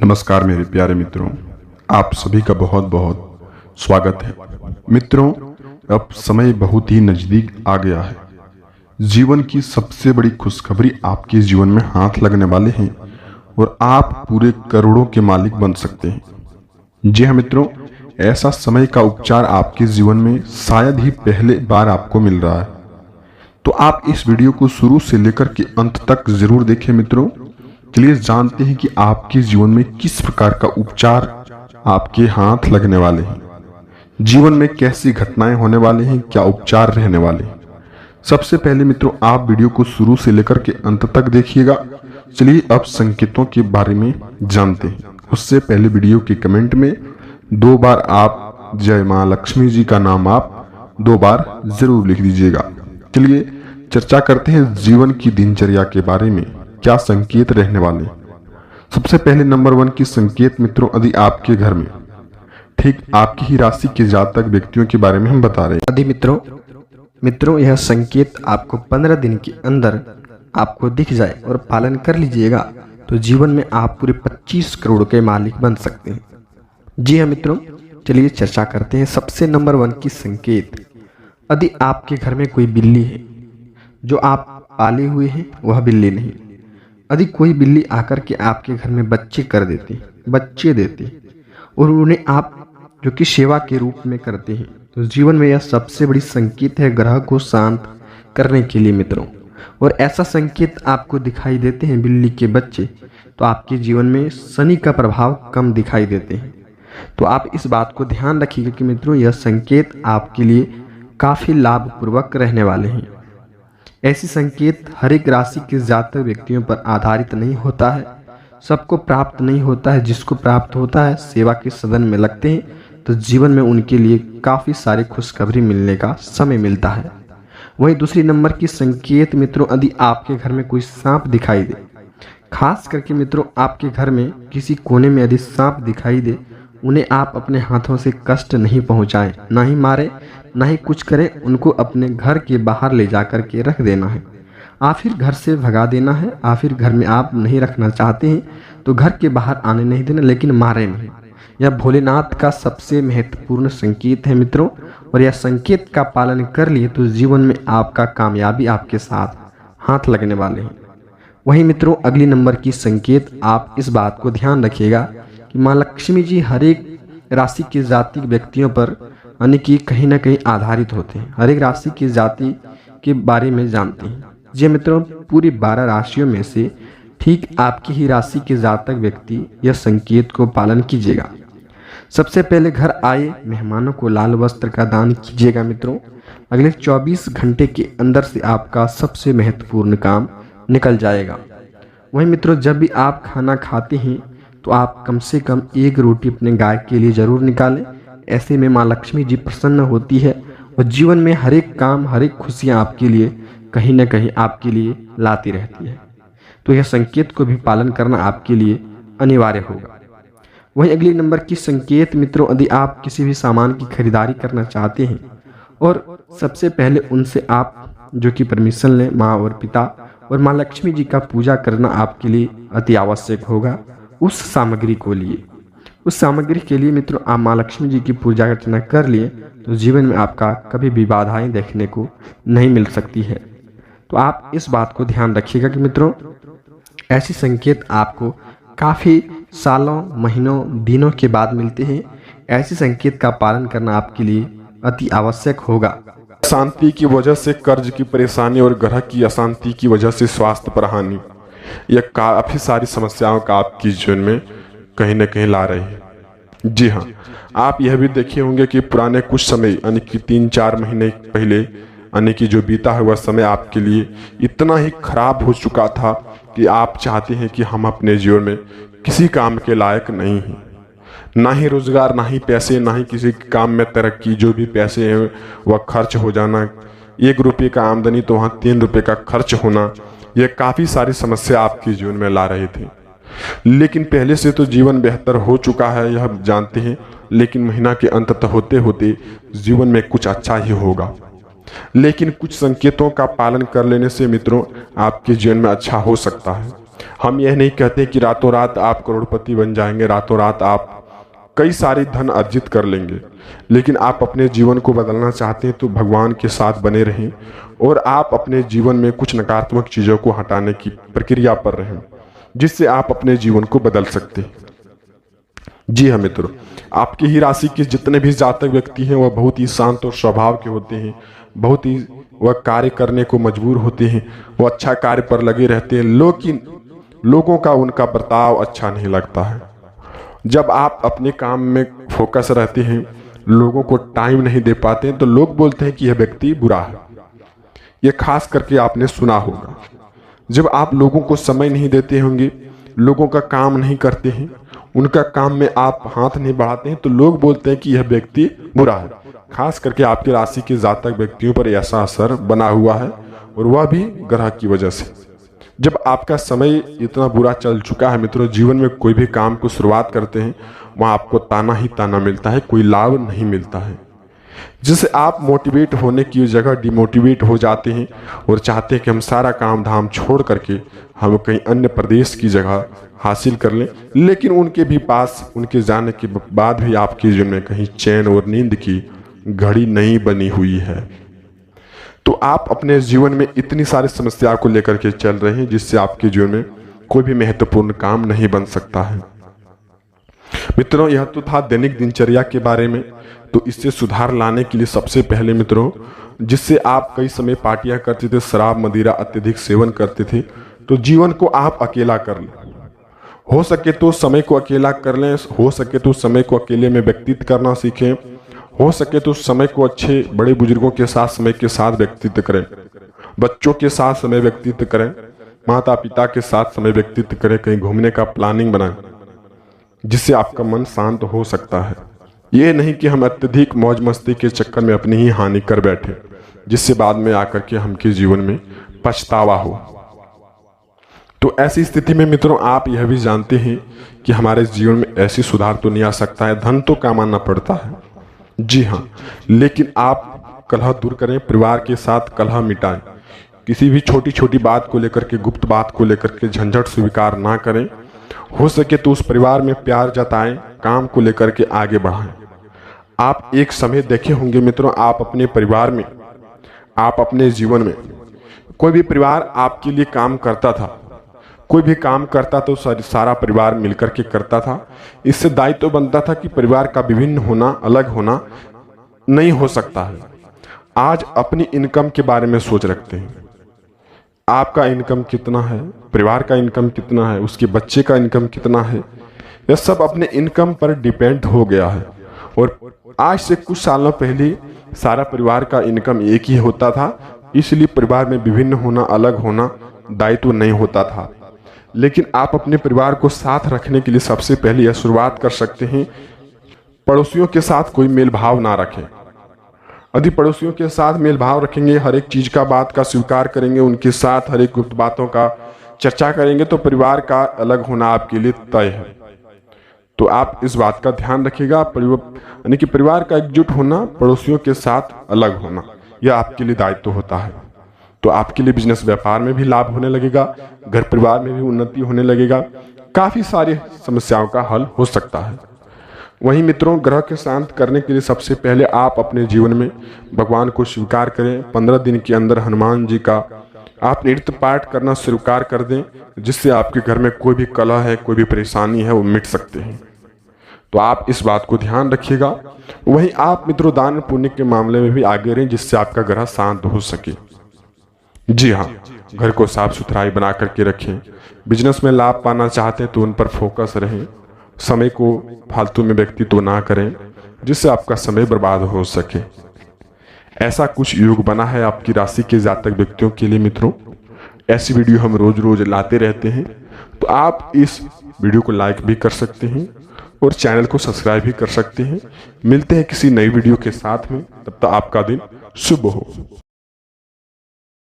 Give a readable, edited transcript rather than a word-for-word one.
नमस्कार मेरे प्यारे मित्रों, आप सभी का बहुत बहुत स्वागत है। मित्रों, अब समय बहुत ही नज़दीक आ गया है। जीवन की सबसे बड़ी खुशखबरी आपके जीवन में हाथ लगने वाले हैं और आप पूरे करोड़ों के मालिक बन सकते हैं। जी हाँ मित्रों, ऐसा समय का उपचार आपके जीवन में शायद ही पहले बार आपको मिल रहा है। तो आप इस वीडियो को शुरू से लेकर के अंत तक जरूर देखें मित्रों। चलिए जानते हैं कि आपके जीवन में किस प्रकार का उपचार आपके हाथ लगने वाले हैं, जीवन में कैसी घटनाएं होने वाले हैं, क्या उपचार रहने वाले हैं। सबसे पहले मित्रों, आप वीडियो को शुरू से लेकर के अंत तक देखिएगा। चलिए अब संकेतों के बारे में जानते हैं। उससे पहले वीडियो के कमेंट में 2 बार आप जय मां लक्ष्मी जी का नाम आप 2 बार जरूर लिख दीजिएगा। चलिए चर्चा करते हैं जीवन की दिनचर्या के बारे में, क्या संकेत रहने वाले। सबसे पहले नंबर 1 की संकेत मित्रों, यदि आपके घर में ठीक आपकी ही राशि के जातक व्यक्तियों के बारे में हम बता रहे हैं। यदि मित्रों यह संकेत आपको 15 दिन के अंदर आपको दिख जाए और पालन कर लीजिएगा तो जीवन में आप पूरे 25 करोड़ के मालिक बन सकते हैं। जी हाँ मित्रों, चलिए चर्चा करते हैं। सबसे नंबर 1 की संकेत, यदि आपके घर में कोई बिल्ली है जो आप पाले हुए हैं, वह बिल्ली नहीं, यदि कोई बिल्ली आकर के आपके घर में बच्चे देती और उन्हें आप जो कि सेवा के रूप में करते हैं, तो जीवन में यह सबसे बड़ी संकेत है ग्रह को शांत करने के लिए मित्रों। और ऐसा संकेत आपको दिखाई देते हैं बिल्ली के बच्चे, तो आपके जीवन में शनि का प्रभाव कम दिखाई देते हैं। तो आप इस बात को ध्यान रखिएगा कि मित्रों यह संकेत आपके लिए काफ़ी लाभपूर्वक रहने वाले हैं। ऐसी संकेत हर एक राशि के जातक व्यक्तियों पर आधारित नहीं होता है, सबको प्राप्त नहीं होता है। जिसको प्राप्त होता है, सेवा के सदन में लगते हैं तो जीवन में उनके लिए काफ़ी सारी खुशखबरी मिलने का समय मिलता है। वहीं दूसरी नंबर की संकेत मित्रों, यदि आपके घर में कोई सांप दिखाई दे, खास करके मित्रों आपके घर में किसी कोने में यदि सांप दिखाई दे, उन्हें आप अपने हाथों से कष्ट नहीं पहुंचाएं, ना ही मारे, ना ही कुछ करें। उनको अपने घर के बाहर ले जाकर के रख देना है, आखिर घर से भगा देना है। आखिर घर में आप नहीं रखना चाहते हैं तो घर के बाहर आने नहीं देना, लेकिन मारे नहीं। यह भोलेनाथ का सबसे महत्वपूर्ण संकेत है मित्रों, और यह संकेत का पालन कर लिए तो जीवन में आपका कामयाबी आपके साथ हाथ लगने वाले हैं। वहीं मित्रों अगली नंबर की संकेत, आप इस बात को ध्यान रखिएगा कि माँ लक्ष्मी जी हर एक राशि के जाति व्यक्तियों पर यानी कि कहीं ना कहीं आधारित होते हैं। हर एक राशि की जाति के बारे में जानते हैं। जी मित्रों, पूरी 12 राशियों में से ठीक आपकी ही राशि के जातक व्यक्ति यह संकेत को पालन कीजिएगा। सबसे पहले घर आए मेहमानों को लाल वस्त्र का दान कीजिएगा मित्रों। अगले 24 घंटे के अंदर से आपका सबसे महत्वपूर्ण काम निकल जाएगा। वहीं मित्रों जब भी आप खाना खाते हैं तो आप कम से कम 1 रोटी अपने गाय के लिए जरूर निकालें। ऐसे में माँ लक्ष्मी जी प्रसन्न होती है और जीवन में हर एक काम, हर एक खुशियाँ आपके लिए कहीं ना कहीं आपके लिए लाती रहती है। तो यह संकेत को भी पालन करना आपके लिए अनिवार्य होगा। वहीं अगली नंबर की संकेत मित्रों, यदि आप किसी भी सामान की खरीदारी करना चाहते हैं और सबसे पहले उनसे आप जो कि परमिशन लें, माँ और पिता और माँ लक्ष्मी जी का पूजा करना आपके लिए अति आवश्यक होगा। उस सामग्री के लिए मित्रों आप माँ लक्ष्मी जी की पूजा अर्चना कर लिए तो जीवन में आपका कभी भी बाधाएं देखने को नहीं मिल सकती है। तो आप इस बात को ध्यान रखिएगा कि मित्रों ऐसी संकेत आपको काफ़ी सालों, महीनों, दिनों के बाद मिलते हैं। ऐसी संकेत का पालन करना आपके लिए अति आवश्यक होगा। अशांति की वजह से कर्ज की परेशानी और ग्रह की अशांति की वजह से स्वास्थ्य पर हानि, यह काफ़ी सारी समस्याओं का आपके जीवन में कहीं न कहीं ला रही है। जी हाँ, आप यह भी देखे होंगे कि पुराने कुछ समय यानी कि 3-4 महीने पहले यानी कि जो बीता हुआ समय आपके लिए इतना ही खराब हो चुका था कि आप चाहते हैं कि हम अपने जीवन में किसी काम के लायक नहीं हैं, ना ही रोजगार, ना ही पैसे, ना ही किसी काम में तरक्की। जो भी पैसे हैं वह खर्च हो जाना, 1 रुपये का आमदनी तो वहाँ 3 रुपये का खर्च होना, यह काफ़ी सारी समस्या आपके जीवन में ला रहे थे। लेकिन पहले से तो जीवन बेहतर हो चुका है, यह जानते हैं, लेकिन महीना के अंत तक होते होते जीवन में कुछ अच्छा ही होगा। लेकिन कुछ संकेतों का पालन कर लेने से मित्रों आपके जीवन में अच्छा हो सकता है। हम यह नहीं कहते कि रातों रात आप करोड़पति बन जाएंगे, रातों रात आप कई सारी धन अर्जित कर लेंगे, लेकिन आप अपने जीवन को बदलना चाहते हैं तो भगवान के साथ बने रहें और आप अपने जीवन में कुछ नकारात्मक चीज़ों को हटाने की प्रक्रिया पर रहें, जिससे आप अपने जीवन को बदल सकते हैं। जी हाँ मित्रों, आपकी ही राशि के जितने भी जातक व्यक्ति हैं वह बहुत ही शांत और स्वभाव के होते हैं, बहुत ही वह कार्य करने को मजबूर होते हैं, वह अच्छा कार्य पर लगे रहते हैं, लेकिन लोगों का उनका बर्ताव अच्छा नहीं लगता है। जब आप अपने काम में फोकस रहते हैं, लोगों को टाइम नहीं दे पाते हैं, तो लोग बोलते हैं कि यह व्यक्ति बुरा है। यह खास करके आपने सुना होगा। जब आप लोगों को समय नहीं देते होंगे, लोगों का काम नहीं करते हैं, उनका काम में आप हाथ नहीं बढ़ाते हैं, तो लोग बोलते हैं कि यह व्यक्ति बुरा है। खास करके आपकी राशि के जातक व्यक्तियों पर ऐसा असर बना हुआ है, और वह भी ग्रह की वजह से। जब आपका समय इतना बुरा चल चुका है मित्रों, जीवन में कोई भी काम को शुरुआत करते हैं वहाँ आपको ताना ही ताना मिलता है, कोई लाभ नहीं मिलता है, जिससे आप मोटिवेट होने की जगह डिमोटिवेट हो जाते हैं और चाहते हैं कि हम सारा काम धाम छोड़ करके हम कहीं अन्य प्रदेश की जगह हासिल कर लें, लेकिन उनके भी पास उनके जाने के बाद भी आपके जीवन में कहीं चैन और नींद की घड़ी नहीं बनी हुई है। तो आप अपने जीवन में इतनी सारी समस्या को लेकर के चल रहे हैं, जिससे आपके जीवन में कोई भी महत्वपूर्ण काम नहीं बन सकता है। मित्रों, यह तो था दैनिक दिनचर्या के बारे में। तो इससे सुधार लाने के लिए सबसे पहले मित्रों, जिससे आप कई समय पार्टियां करते थे, शराब मदिरा अत्यधिक सेवन करते थे, तो जीवन को आप अकेला कर लें। हो सके तो समय को अकेला कर लें, हो सके तो समय को अकेले में व्यतीत करना सीखें, हो सके तो समय को अच्छे बड़े बुजुर्गों के साथ समय के साथ व्यतीत करें, बच्चों के साथ समय व्यतीत करें, माता पिता के साथ समय व्यतीत करें, कहीं घूमने का प्लानिंग बनाएं, जिससे आपका मन शांत हो सकता है। ये नहीं कि हम अत्यधिक मौज मस्ती के चक्कर में अपनी ही हानि कर बैठे, जिससे बाद में आकर के हमके जीवन में पछतावा हो। तो ऐसी स्थिति में मित्रों, आप यह भी जानते हैं कि हमारे जीवन में ऐसी सुधार तो नहीं आ सकता है, धन तो कमाना पड़ता है, जी हाँ, लेकिन आप कलह दूर करें, परिवार के साथ कलह मिटाएं, किसी भी छोटी छोटी बात को लेकर के, गुप्त बात को लेकर के झंझट स्वीकार ना करें। हो सके तो उस परिवार में प्यार जताएं, काम को लेकर के आगे बढ़ाएं। आप एक समय देखे होंगे मित्रों, आप अपने परिवार में, आप अपने जीवन में, कोई भी परिवार आपके लिए काम करता था, कोई भी काम करता तो सारा परिवार मिलकर के करता था। इससे दायित्व बनता था कि परिवार का विभिन्न होना, अलग होना नहीं हो सकता है। आज अपनी इनकम के बारे में सोच रखते हैं, आपका इनकम कितना है, परिवार का इनकम कितना है, उसके बच्चे का इनकम कितना है, यह सब अपने इनकम पर डिपेंड हो गया है। और आज से कुछ सालों पहले सारा परिवार का इनकम एक ही होता था, इसलिए परिवार में विभिन्न होना, अलग होना दायित्व नहीं होता था। लेकिन आप अपने परिवार को साथ रखने के लिए सबसे पहले यह शुरुआत कर सकते हैं, पड़ोसियों के साथ कोई मेल भाव ना रखें। यदि पड़ोसियों के साथ मेल भाव रखेंगे, हर एक चीज का बात का स्वीकार करेंगे, उनके साथ हर एक गुप्त बातों का चर्चा करेंगे, तो परिवार का अलग होना आपके लिए तय है। तो आप इस बात का ध्यान रखिएगा, यानी कि परिवार का एकजुट होना, पड़ोसियों के साथ अलग होना, यह आपके लिए दायित्व होता है। तो आपके लिए बिजनेस व्यापार में भी लाभ होने लगेगा, घर परिवार में भी उन्नति होने लगेगा, काफी सारी समस्याओं का हल हो सकता है। वहीं मित्रों, ग्रह के शांत करने के लिए सबसे पहले आप अपने जीवन में भगवान को स्वीकार करें। 15 दिन के अंदर हनुमान जी का आप नृत्य पाठ करना स्वीकार कर दें, जिससे आपके घर में कोई भी कलह है, कोई भी परेशानी है, वो मिट सकते हैं। तो आप इस बात को ध्यान रखिएगा। वहीं आप मित्रों, दान पुण्य के मामले में भी आगे रहें, जिससे आपका ग्रह शांत हो सके। जी हाँ, घर को साफ सुथराई बना करके रखें। बिजनेस में लाभ पाना चाहते हैं तो उन पर फोकस रहें, समय को फालतू में व्यतीत ना करें, जिससे आपका समय बर्बाद हो सके। ऐसा कुछ योग बना है आपकी राशि के जातक व्यक्तियों के लिए मित्रों। ऐसी वीडियो हम रोज रोज लाते रहते हैं, तो आप इस वीडियो को लाइक भी कर सकते हैं और चैनल को सब्सक्राइब भी कर सकते हैं। मिलते हैं किसी नई वीडियो के साथ में, तब तक आपका दिन शुभ हो।